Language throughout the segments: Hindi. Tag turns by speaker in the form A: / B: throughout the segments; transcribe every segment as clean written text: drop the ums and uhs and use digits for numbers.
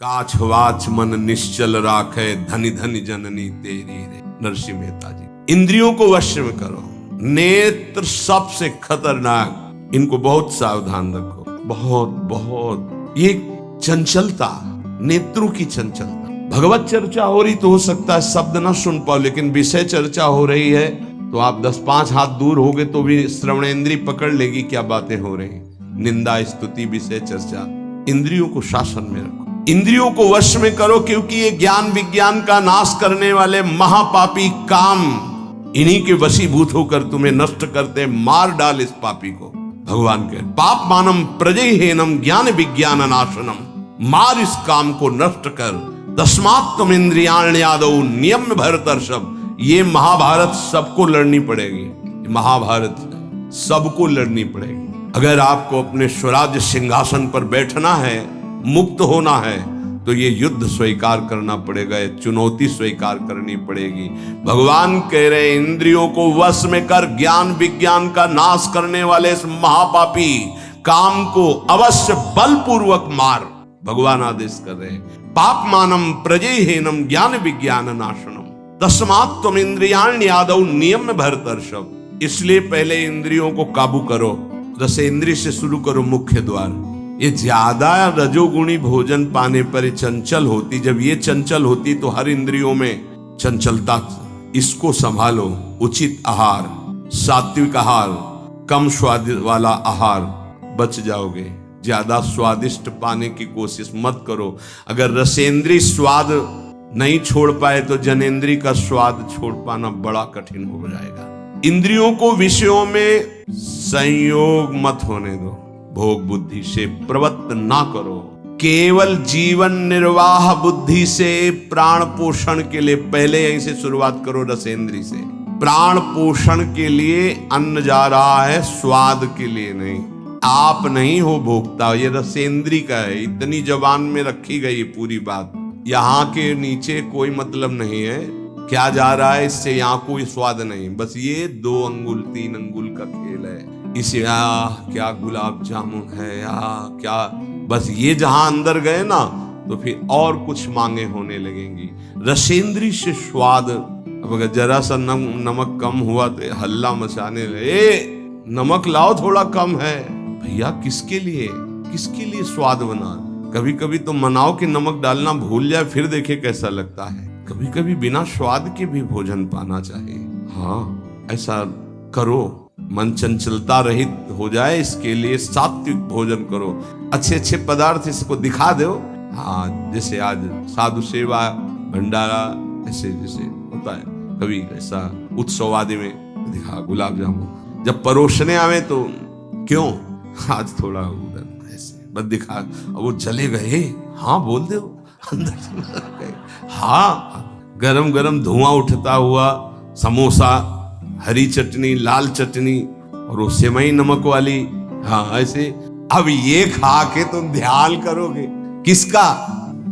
A: काछवाच मन निश्चल राखे, धनि धनि जननी तेरी रे। नरसिंह मेहता जी। इंद्रियों को वश में करो। नेत्र सबसे खतरनाक, इनको बहुत सावधान रखो। बहुत बहुत ये चंचलता, नेत्रों की चंचलता। भगवत चर्चा हो रही तो हो सकता है शब्द ना सुन पाओ, लेकिन विषय चर्चा हो रही है तो आप 10-5 हाथ दूर होगे तो भी श्रवणेंद्री पकड़ लेगी क्या बातें हो रही। निंदा स्तुति विषय चर्चा। इंद्रियों को शासन में रखो, इंद्रियों को वश में करो, क्योंकि ये ज्ञान विज्ञान का नाश करने वाले महापापी काम इन्हीं के वशीभूत होकर तुम्हें नष्ट करते। मार डाल इस पापी को। भगवान के पाप मानम प्रजहेनम ज्ञान विज्ञान नाशनम, मार इस काम को नष्ट कर। तस्मात् तुम इंद्रियाण्यादौ नियम भरतर्षभ। ये महाभारत सबको लड़नी पड़ेगी, महाभारत सबको लड़नी पड़ेगी। अगर आपको अपने स्वराज्य सिंहासन पर बैठना है, मुक्त होना है, तो ये युद्ध स्वीकार करना पड़ेगा, ये चुनौती स्वीकार करनी पड़ेगी। भगवान कह रहे इंद्रियों को वश में कर, ज्ञान विज्ञान का नाश करने वाले इस महापापी काम को अवश्य बलपूर्वक मार। भगवान आदेश कर रहे पाप मानम प्रजहेनम ज्ञान विज्ञान नाशनम, तस्मात् त्वम इंद्रियाण्यादौ नियम भरतर्षभ। इसलिए पहले इंद्रियों को काबू करो, रसेंद्रिय से शुरू करो, मुख्य द्वार। ये ज्यादा रजोगुणी भोजन पाने पर चंचल होती, जब ये चंचल होती तो हर इंद्रियों में चंचलता। इसको संभालो। उचित आहार, सात्विक आहार, कम स्वाद वाला आहार, बच जाओगे। ज्यादा स्वादिष्ट पाने की कोशिश मत करो। अगर रसेंद्रीय स्वाद नहीं छोड़ पाए तो जनेंद्रीय का स्वाद छोड़ पाना बड़ा कठिन हो जाएगा। इंद्रियों को विषयों में संयोग मत होने दो, भोग बुद्धि से प्रवृत्त ना करो। केवल जीवन निर्वाह बुद्धि से प्राण पोषण के लिए, पहले यहीं से शुरुआत करो रसेंद्री से। प्राण पोषण के लिए अन्न जा रहा है, स्वाद के लिए नहीं। आप नहीं हो भोक्ता, ये रसेंद्री का है। इतनी जबान में रखी गई पूरी बात। यहाँ के नीचे कोई मतलब नहीं है क्या जा रहा है, इससे यहाँ कोई स्वाद नहीं। बस ये 2 अंगुल 3 अंगुल का खेल है। इसे क्या गुलाब जामुन है या क्या, बस ये जहां अंदर गए ना तो फिर और कुछ मांगे होने लगेंगी। रसेंद्री से स्वाद। अब अगर जरा सा नमक कम हुआ तो हल्ला मचाने लगे, नमक लाओ थोड़ा कम है। भैया किसके लिए स्वाद बना। कभी कभी तो मनाओ कि नमक डालना भूल जाए, फिर देखे कैसा लगता है। कभी कभी बिना स्वाद के भी भोजन पाना चाहिए। हाँ, ऐसा करो, मन चंचलता रहित हो जाए, इसके लिए सात्विक भोजन करो। अच्छे अच्छे पदार्थ इसको दिखा दो। हाँ, जैसे आज साधु सेवा भंडारा ऐसे जैसे होता है, कभी ऐसा उत्सव आदि में दिखा गुलाब जामुन। जब परोसने आवे तो क्यों आज थोड़ा उधर ऐसे बस दिखा, वो चले गए। हाँ बोल दो अंदर गए। हाँ, गरम गरम धुआं उठता हुआ समोसा, हरी चटनी, लाल चटनी और वो सेवई नमक वाली। हाँ ऐसे। अब ये खा के तुम ध्यान करोगे किसका?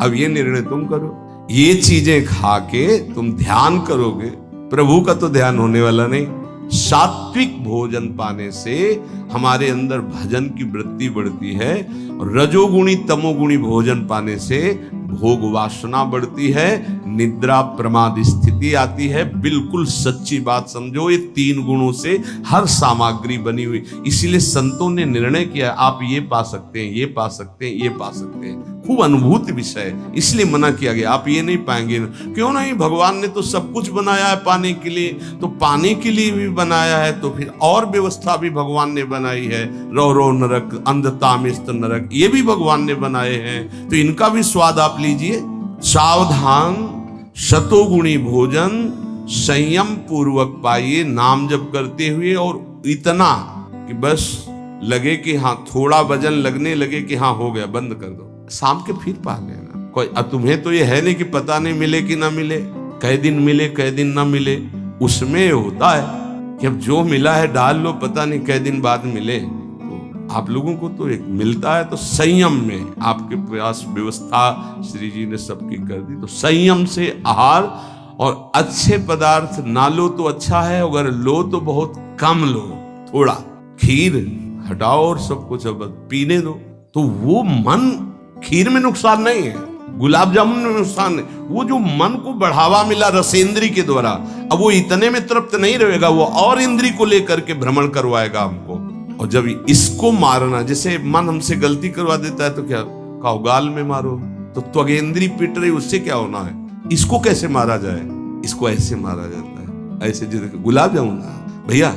A: अब ये निर्णय तुम करो। ये चीजें खा के तुम ध्यान करोगे, प्रभु का तो ध्यान होने वाला नहीं। सात्विक भोजन पाने से हमारे अंदर भजन की वृत्ति बढ़ती है, और रजोगुणी तमोगुणी भोजन पाने से भोग वासना बढ़ती है, निद्रा प्रमाद स्थिति आती है। बिल्कुल सच्ची बात समझो, ये 3 गुणों से हर सामग्री बनी हुई। इसीलिए संतों ने निर्णय किया आप ये पा सकते हैं, ये पा सकते हैं, ये पा सकते हैं। खूब अनुभूति विषय, इसलिए मना किया गया आप ये नहीं पाएंगे। क्यों नहीं? भगवान ने तो सब कुछ बनाया है पाने के लिए, तो पाने के लिए भी बनाया है, तो फिर और व्यवस्था भी भगवान ने बनाई है। रौ नरक, अंधतामिस्त नरक, ये भी भगवान ने बनाए हैं, तो इनका भी स्वाद आप लीजिए। सावधान, शतोगुणी भोजन संयम पूर्वक पाइए, नाम जप करते हुए, और इतना कि बस लगे कि हाँ, थोड़ा वजन लगने लगे कि हाँ हो गया, बंद कर दो, शाम के फिर पा लेना। कोई तुम्हें तो ये है नहीं कि पता नहीं मिले कि ना मिले, कै दिन मिले कै दिन ना मिले। उसमें होता है कि अब जो मिला है डाल लो, पता नहीं कै दिन बाद मिले। तो आप लोगों को तो एक मिलता है, तो संयम में आपके प्रयास व्यवस्था श्री जी ने सबकी कर दी। तो संयम से आहार, और अच्छे पदार्थ ना लो तो अच्छा है, अगर लो तो बहुत कम लो। थोड़ा खीर हटाओ और सब कुछ अब पीने दो, तो वो मन, खीर में नुकसान नहीं है, गुलाब जामुन में नुकसान नहीं, वो जो मन को बढ़ावा मिला रसेंद्री के द्वारा, अब वो इतने में तृप्त नहीं रहेगा, वो और इंद्री को लेकर के भ्रमण करवाएगा हमको। और जब इसको मारना, जैसे मन हमसे गलती करवा देता है तो क्या कहो गाल में मारो, तो त्वगेंद्री पिट रही, उससे क्या होना है? इसको कैसे मारा जाए? इसको ऐसे मारा जाता है, ऐसे जैसे गुलाब जामुन, भैया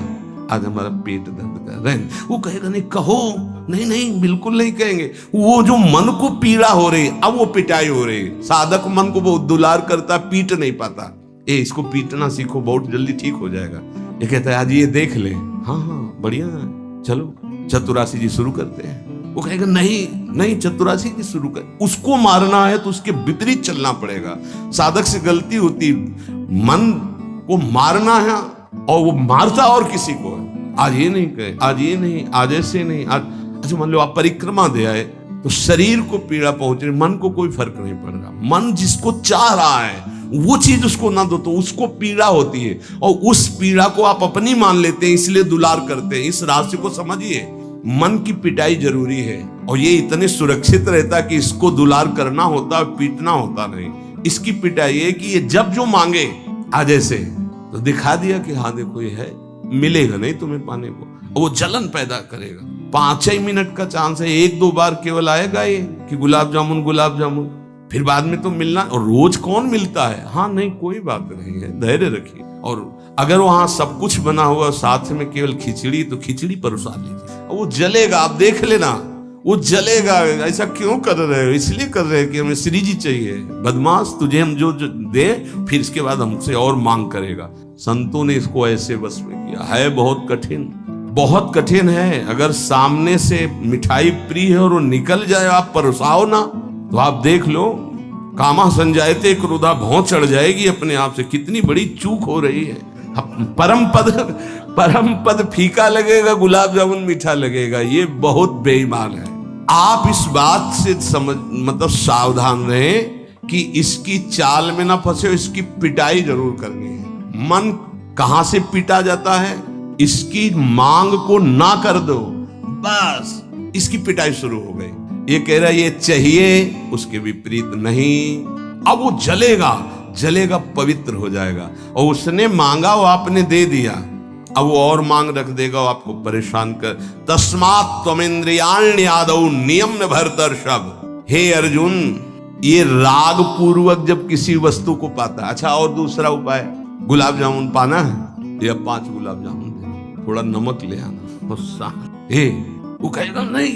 A: आज हमारा पेट दर्द कर रहा है, वो कहेगा नहीं, कहो नहीं नहीं बिल्कुल नहीं कहेंगे। वो जो मन को पीड़ा हो रही, अब वो पिटाई हो रही, साधक मन को बहुत दुलार करता, पीट नहीं पाता। इसको पीटना सीखो, बहुत जल्दी ठीक हो जाएगा। ये कहता है आज ये देख ले, हाँ हाँ बढ़िया, चलो चतुरासी जी शुरू करते हैं। वो कहेगा नहीं नहीं चतुरासी जी शुरू कर। उसको मारना है तो उसके विपरीत चलना पड़ेगा। साधक से गलती होती, मन को मारना है और वो मारता और किसी को है। आज ये नहीं कहे, आज ये नहीं, आज ऐसे नहीं, आज अच्छा मान लो आप परिक्रमा दे आए तो शरीर को पीड़ा पहुंच रही, मन को कोई फर्क नहीं पड़ रहा। मन जिसको चाह रहा है वो चीज उसको ना दो तो उसको पीड़ा होती है, और उस पीड़ा को आप अपनी मान लेते हैं, इसलिए दुलार करते हैं। इस राशि को समझिए, मन की पिटाई जरूरी है, और ये इतने सुरक्षित रहता कि इसको दुलार करना होता है, पीटना होता नहीं। इसकी पिटाई है कि ये जब जो मांगे आज ऐसे तो दिखा दिया कि हाँ देखो ये है, मिलेगा नहीं तुम्हें पाने को, वो जलन पैदा करेगा। 5 मिनट का चांस है, 1-2 बार केवल आएगा ये कि गुलाब जामुन गुलाब जामुन, फिर बाद में तो मिलना। और रोज कौन मिलता है? हाँ नहीं कोई बात नहीं है, धैर्य रखिए। और अगर वहां सब कुछ बना हुआ साथ में केवल खिचड़ी, तो खिचड़ी परोसा लीजिए, वो जलेगा, आप देख लेना वो जलेगा। ऐसा क्यों कर रहे हो? इसलिए कर रहे हैं कि हमें श्री जी चाहिए। बदमाश, तुझे हम जो दे फिर इसके बाद हमसे और मांग करेगा। संतों ने इसको ऐसे बस में किया है। बहुत कठिन, बहुत कठिन है। अगर सामने से मिठाई प्रिय है और वो निकल जाए, आप परोसाओ ना, तो आप देख लो कामा संजायते क्रोधा, भौं चढ़ जाएगी अपने आप से। कितनी बड़ी चूक हो रही है। परम पद फीका लगेगा, गुलाब जामुन मीठा लगेगा, ये बहुत बेईमान है। आप इस बात से मतलब सावधान रहें कि इसकी चाल में ना फंसे, इसकी पिटाई जरूर करनी है। मन कहां से पीटा जाता है? इसकी मांग को ना कर दो, बस इसकी पिटाई शुरू हो गई। ये कह रहा है ये चाहिए, उसके विपरीत नहीं। अब वो जलेगा, जलेगा, पवित्र हो जाएगा। और उसने मांगा, वो आपने दे दिया, अब वो और मांग रख देगा, वो आपको परेशान कर। तस्मात् त्वमिन्द्रियाण्यादौ नियम्य भरतर्षभ। हे अर्जुन, ये राग पूर्वक जब किसी वस्तु को पाता है। अच्छा, और दूसरा उपाय, गुलाब जामुन पाना है या 5 गुलाब जामुन दे, थोड़ा नमक ले आना। वो कहेगा नहीं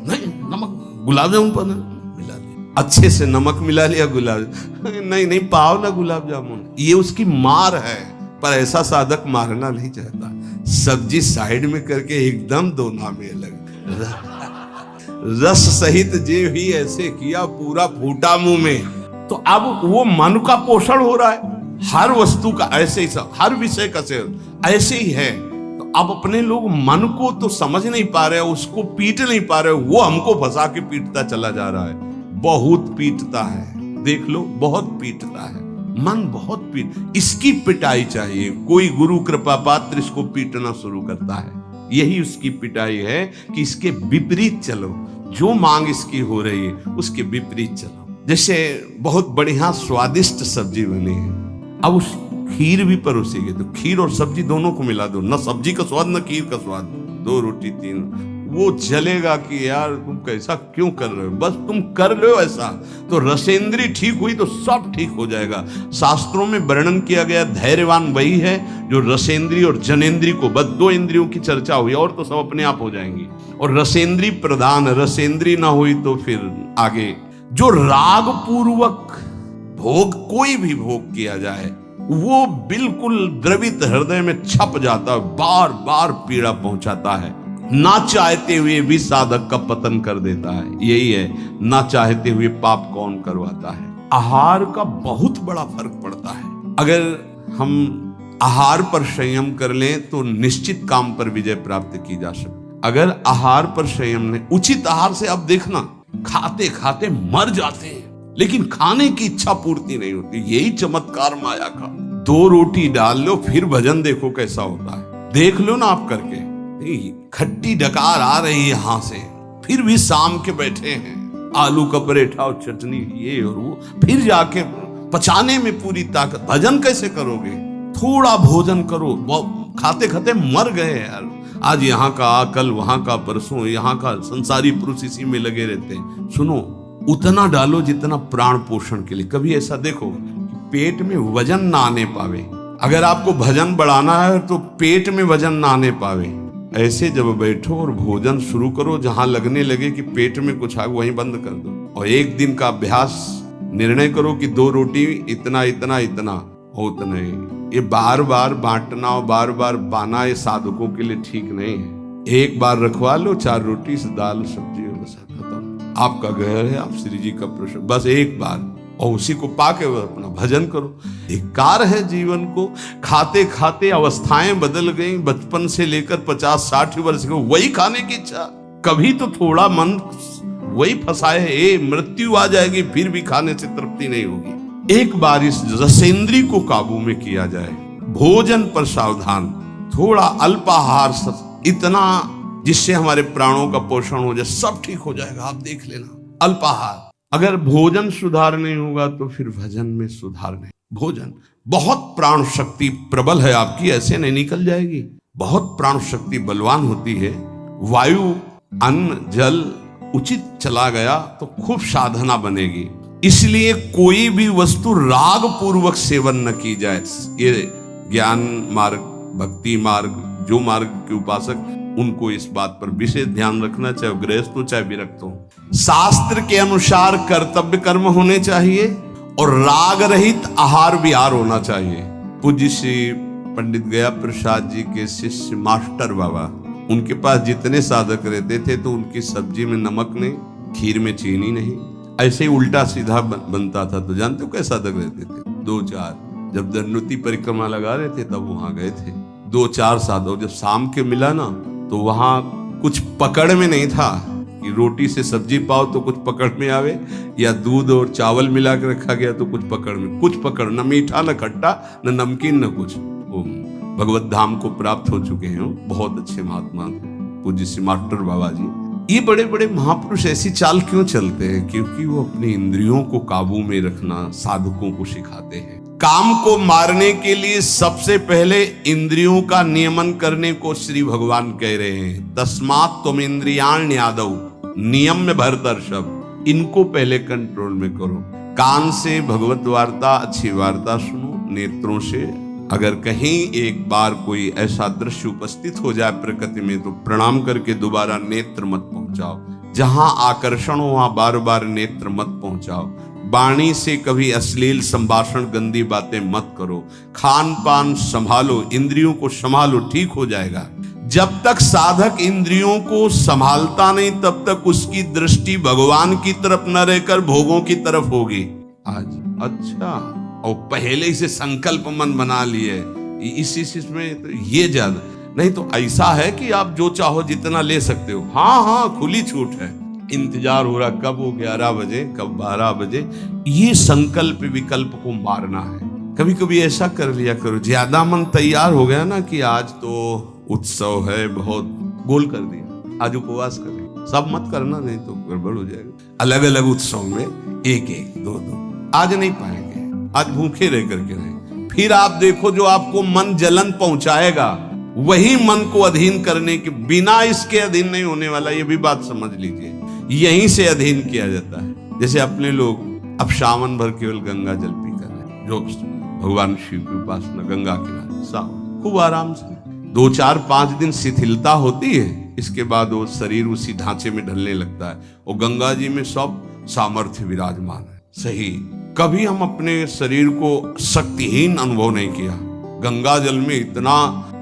A: नहीं, नमक गुलाब जामुन पाना, मिला दिया, अच्छे से नमक मिला लिया, गुलाब नहीं नहीं पाओ ना गुलाब जामुन। ये उसकी मार है, पर ऐसा साधक मारना नहीं चाहता। सब्जी साइड में करके एकदम दोना में लग, रस सहित जे भी ऐसे किया, पूरा फूटा मुंह में। तो अब वो मन का पोषण हो रहा है, हर वस्तु का ऐसे ही, हर विषय का ऐसे ही है। तो अब अपने लोग मन को तो समझ नहीं पा रहे, उसको पीट नहीं पा रहे, वो हमको फंसा के पीटता चला जा रहा है। बहुत पीटता है, देख लो, बहुत पीटता है मन, बहुत पीट। इसकी पिटाई चाहिए। कोई गुरु कृपा पात्र इसको पीटना शुरू करता है, यही उसकी पिटाई है कि इसके विपरीत चलो, जो मांग इसकी हो रही है उसके विपरीत चलो। जैसे बहुत बढ़िया स्वादिष्ट सब्जी बनी है, अब उस खीर भी परोसी गई, तो खीर और सब्जी दोनों को मिला दो, न सब्जी का स्वाद न खीर का स्वाद, 2 रोटी 3, वो जलेगा कि यार तुम कैसा क्यों कर रहे हो। बस तुम कर लो ऐसा, तो रसेंद्री ठीक हुई तो सब ठीक हो जाएगा। शास्त्रों में वर्णन किया गया धैर्यवान वही है जो रसेंद्री और जनेंद्री को, बस 2 इंद्रियों की चर्चा हुई, और तो सब अपने आप हो जाएंगी। और रसेंद्री प्रधान, रसेंद्री ना हुई तो फिर आगे जो राग पूर्वक भोग, कोई भी भोग किया जाए, वो बिल्कुल द्रवित हृदय में छप जाता है, बार बार पीड़ा पहुंचाता है, ना चाहते हुए भी साधक का पतन कर देता है। यही है, ना चाहते हुए पाप कौन करवाता है। आहार का बहुत बड़ा फर्क पड़ता है। अगर हम आहार पर संयम कर लें तो निश्चित काम पर विजय प्राप्त की जा सकती। अगर आहार पर संयम नहीं, उचित आहार से आप देखना, खाते खाते मर जाते हैं, लेकिन खाने की इच्छा पूर्ति नहीं होती। यही चमत्कार माया का। 2 रोटी डाल लो, फिर भजन देखो कैसा होता है, देख लो ना आप करके। खट्टी डकार आ रही है यहां से, फिर भी शाम के बैठे हैं, आलू का पराठा और चटनी ये और वो, फिर जाके पचाने में पूरी ताकत। भजन कैसे करोगे? थोड़ा भोजन करो। खाते खाते मर गए यार। आज यहाँ का, कल वहां का, परसों यहाँ का। संसारी पुरुष इसी में लगे रहते हैं। सुनो, उतना डालो जितना प्राण पोषण के लिए। कभी ऐसा देखो कि पेट में वजन ना आने पावे। अगर आपको भजन बढ़ाना है तो पेट में वजन ना आने पावे। ऐसे जब बैठो और भोजन शुरू करो, जहां लगने लगे कि पेट में कुछ आ, वहीं बंद कर दो। और एक दिन का अभ्यास निर्णय करो कि 2 रोटी इतना इतना इतना हो, उतना ही। ये बार बार बांटना और बार बार पाना ये साधकों के लिए ठीक नहीं है। एक बार रखवा लो 4 रोटी से दाल सब्जी, बस खत्म। आपका घर है, आप श्री जी का प्रश्न, बस एक बार, और उसी को पाके अपना भजन करो। धिक्कार है जीवन को। खाते खाते अवस्थाएं बदल गई। बचपन से लेकर 50-60 वर्ष के वही खाने की इच्छा। कभी तो थोड़ा मन वही फंसाए है, मृत्यु आ जाएगी फिर भी खाने से तृप्ति नहीं होगी। एक बार इस रसेंद्री को काबू में किया जाए। भोजन पर सावधान, थोड़ा अल्पाहार, इतना जिससे हमारे प्राणों का पोषण हो जाए, सब ठीक हो जाएगा। आप देख लेना। अल्पाहार, अगर भोजन सुधार नहीं होगा तो फिर भजन में सुधार नहीं। भोजन बहुत प्राण शक्ति प्रबल है आपकी, ऐसे नहीं निकल जाएगी। बहुत प्राण शक्ति बलवान होती है। वायु, अन्न, जल उचित चला गया तो खूब साधना बनेगी। इसलिए कोई भी वस्तु राग पूर्वक सेवन न की जाए। ये ज्ञान मार्ग, भक्ति मार्ग, जो मार्ग के उपासक, उनको इस बात पर विशेष ध्यान रखना, चाहे गृहस्थ हो चाहे विरक्त हो। शास्त्र के अनुसार कर्तव्य कर्म होने चाहिए और राग रहित आहार विहार होना चाहिए। पूज्य श्री पंडित गया प्रसाद जी के शिष्य मास्टर बाबा, उनके पास जितने साधक रहते थे तो उनकी सब्जी में नमक नहीं, खीर में चीनी नहीं, ऐसे ही उल्टा सीधा बनता था। तो जानते हो कैसे साधक रहते थे? 2-4, जब दंडोती परिक्रमा लगा रहे थे तब वहां गए थे 2-4 साधक। जब शाम के मिला ना तो वहां कुछ पकड़ में नहीं था कि रोटी से सब्जी पाओ तो कुछ पकड़ में आवे, या दूध और चावल मिला के रखा गया तो कुछ पकड़ में, कुछ पकड़, न मीठा न खट्टा न नमकीन न कुछ। वो भगवत धाम को प्राप्त हो चुके हैं, बहुत अच्छे महात्मा पूज्य श्री मास्टर बाबा जी। ये बड़े बड़े महापुरुष ऐसी चाल क्यों चलते हैं? क्योंकि वो अपनी इंद्रियों को काबू में रखना साधकों को सिखाते हैं। काम को मारने के लिए सबसे पहले इंद्रियों का नियमन करने को श्री भगवान कह रहे हैं। तस्मात् त्वम इंद्रियाण्यादौ नियम्य भरतर्षभ, इनको पहले कंट्रोल में करो। कान से भगवत वार्ता, अच्छी वार्ता सुनो। नेत्रों से अगर कहीं एक बार कोई ऐसा दृश्य उपस्थित हो जाए प्रकृति में तो प्रणाम करके दोबारा नेत्र मत पहुंचाओ। जहां आकर्षण हो वहां बार बार नेत्र मत पहुंचाओ। वाणी से कभी अश्लील संभाषण, गंदी बातें मत करो। खान पान संभालो, इंद्रियों को संभालो, ठीक हो जाएगा। जब तक साधक इंद्रियों को संभालता नहीं तब तक उसकी दृष्टि भगवान की तरफ न रहकर भोगों की तरफ होगी। आज अच्छा, और पहले से संकल्प मन बना लिए इस में तो ये ज्यादा नहीं तो ऐसा है कि आप जो चाहो जितना ले सकते हो। हाँ, खुली छूट है। इंतजार हो रहा कब हो 11 बजे, कब 12 बजे। ये संकल्प विकल्प को मारना है। कभी कभी ऐसा कर लिया करो, ज्यादा मन तैयार हो गया ना कि आज तो उत्सव है, बहुत गोल कर दिया, आज उपवास करें। सब मत करना, नहीं तो गड़बड़ हो जाएगा। अलग अलग उत्सव में 1-1, 2-2 आज नहीं पाएंगे, आज भूखे रह करके नहीं। फिर आप देखो जो आपको मन जलन पहुंचाएगा वही मन को अधीन करने के बिना इसके अधीन नहीं होने वाला। ये भी बात समझ लीजिए, यहीं से अधीन किया जाता है। जैसे अपने लोग अब सावन भर केवल गंगा जल पी कर रहे, जो भगवान शिव की उपासना, गंगा किनारे सावन खूब आराम से 2-4-5 दिन शिथिलता होती है, इसके बाद वो शरीर उसी ढांचे में ढलने लगता है और गंगा जी में सब सामर्थ्य विराजमान है। सही, कभी हम अपने शरीर को शक्तिहीन अनुभव नहीं किया। गंगा जल में इतना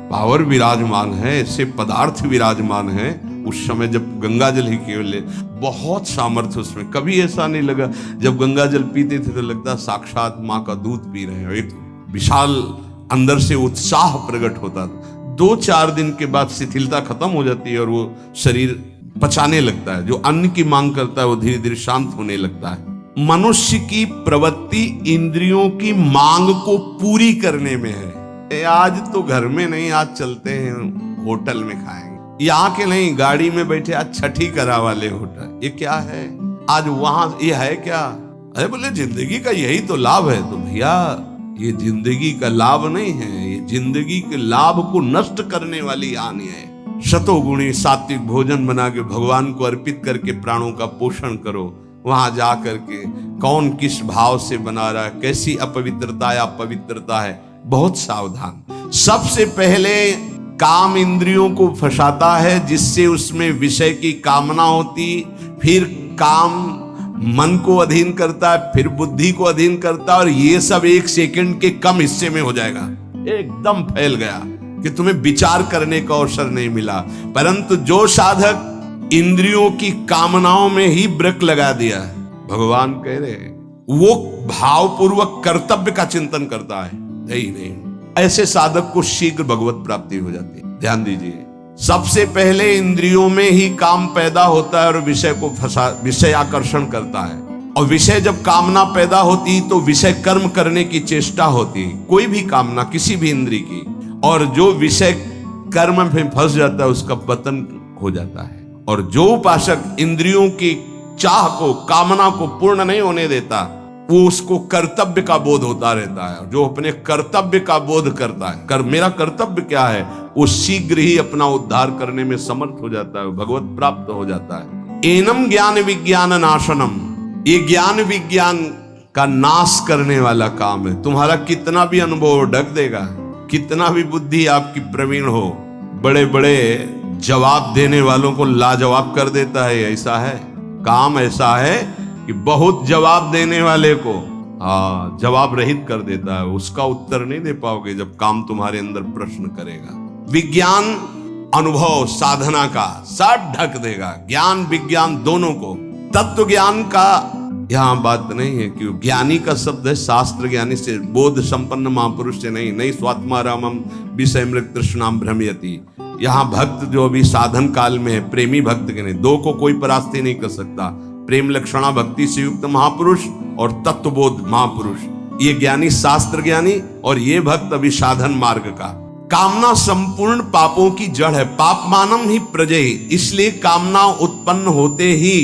A: पावर विराजमान है, ऐसे पदार्थ विराजमान है। उस समय जब गंगा जल ही केवल बहुत सामर्थ्य उसमें, कभी ऐसा नहीं लगा। जब गंगा जल पीते थे तो लगता साक्षात माँ का दूध पी रहे हैं। एक विशाल अंदर से उत्साह प्रकट होता था। 2-4 दिन के बाद शिथिलता खत्म हो जाती है और वो शरीर पचाने लगता है। जो अन्न की मांग करता है वो धीरे धीरे शांत होने लगता है। मनुष्य की प्रवृत्ति इंद्रियों की मांग को पूरी करने में है। आज तो घर में नहीं, आज चलते हैं होटल में खाएंगे, यहाँ के नहीं, गाड़ी में बैठे आज छठी करा वाले होटल। ये क्या है? आज वहां ये है क्या? अरे बोले जिंदगी का यही तो लाभ है। तो भैया ये जिंदगी का लाभ नहीं है, ये जिंदगी के लाभ को नष्ट करने वाली हानि है। शतोगुणी सात्विक भोजन बना के भगवान को अर्पित करके प्राणों का पोषण करो। वहां जा करके कौन किस भाव से बना रहा है, कैसी अपवित्रता या पवित्रता है, बहुत सावधान। सबसे पहले काम इंद्रियों को फंसाता है, जिससे उसमें विषय की कामना होती, फिर काम मन को अधीन करता है, फिर बुद्धि को अधीन करता है, और ये सब 1 सेकंड के कम हिस्से में हो जाएगा। एकदम फैल गया कि तुम्हें विचार करने का अवसर नहीं मिला। परंतु जो साधक इंद्रियों की कामनाओं में ही ब्रेक लगा दिया, भगवान कह रहे वो भावपूर्वक कर्तव्य का चिंतन करता है, नहीं, ऐसे साधक को शीघ्र भगवत प्राप्ति हो जाती है। ध्यान दीजिए, सबसे पहले इंद्रियों में ही काम पैदा होता है और विषय आकर्षण करता है। और विषय जब कामना पैदा होती तो विषय कर्म करने की चेष्टा होती, कोई भी कामना किसी भी इंद्रिय की, और जो विषय कर्म में फंस जाता है उसका पतन हो जाता है। और जो उपासक इंद्रियों की चाह को, कामना को पूर्ण नहीं होने देता, वो उसको कर्तव्य का बोध होता रहता है। जो अपने कर्तव्य का बोध करता है, मेरा कर्तव्य क्या है, वो शीघ्र ही अपना उद्धार करने में समर्थ हो जाता है, भगवत प्राप्त हो जाता है। एनम ज्ञान विज्ञान नाशनम, ये ज्ञान विज्ञान का नाश करने वाला काम है। तुम्हारा कितना भी अनुभव ढक देगा, कितना भी बुद्धि आपकी प्रवीण हो, बड़े बड़े जवाब देने वालों को लाजवाब कर देता है। ऐसा है, काम ऐसा है कि बहुत जवाब देने वाले को जवाब रहित कर देता है। उसका उत्तर नहीं दे पाओगे जब काम तुम्हारे अंदर प्रश्न करेगा। विज्ञान अनुभव साधना का सब ढक देगा, ज्ञान विज्ञान दोनों को। तत्व ज्ञान का यहाँ बात नहीं है कि ज्ञानी का शब्द है शास्त्र ज्ञानी से, बोध संपन्न महापुरुष से नहीं स्वात्मा रामम विषय मृग तृष्णाम भ्रमयति। यहाँ भक्त जो अभी साधन काल में है, प्रेमी भक्त के नहीं, दो को कोई परास्ती नहीं कर सकता। प्रेम लक्षणा भक्ति से युक्त महापुरुष और तत्वबोध महापुरुष, ये ज्ञानी शास्त्र ज्ञानी, और ये भक्त अभी साधन मार्ग का। कामना संपूर्ण पापों की जड़ है, पाप मानम ही प्रजय, इसलिए कामना उत्पन्न होते ही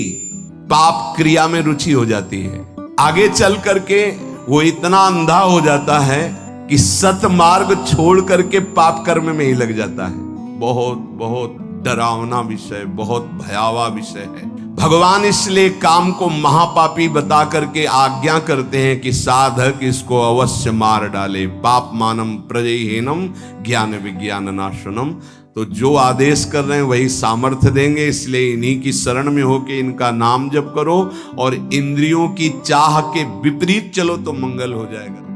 A: पाप क्रिया में रुचि हो जाती है। आगे चल करके वो इतना अंधा हो जाता है कि सत मार्ग छोड़ करके पाप कर्म में ही लग जाता है। बहुत बहुत डरावना विषय, बहुत भयावह विषय है। भगवान इसलिए काम को महापापी बता करके आज्ञा करते हैं कि साधक इसको अवश्य मार डाले। पाप मानम प्रजयहीनम ज्ञान विज्ञान नाशनम। तो जो आदेश कर रहे हैं वही सामर्थ्य देंगे, इसलिए इन्हीं की शरण में होके इनका नाम जप करो और इंद्रियों की चाह के विपरीत चलो तो मंगल हो जाएगा।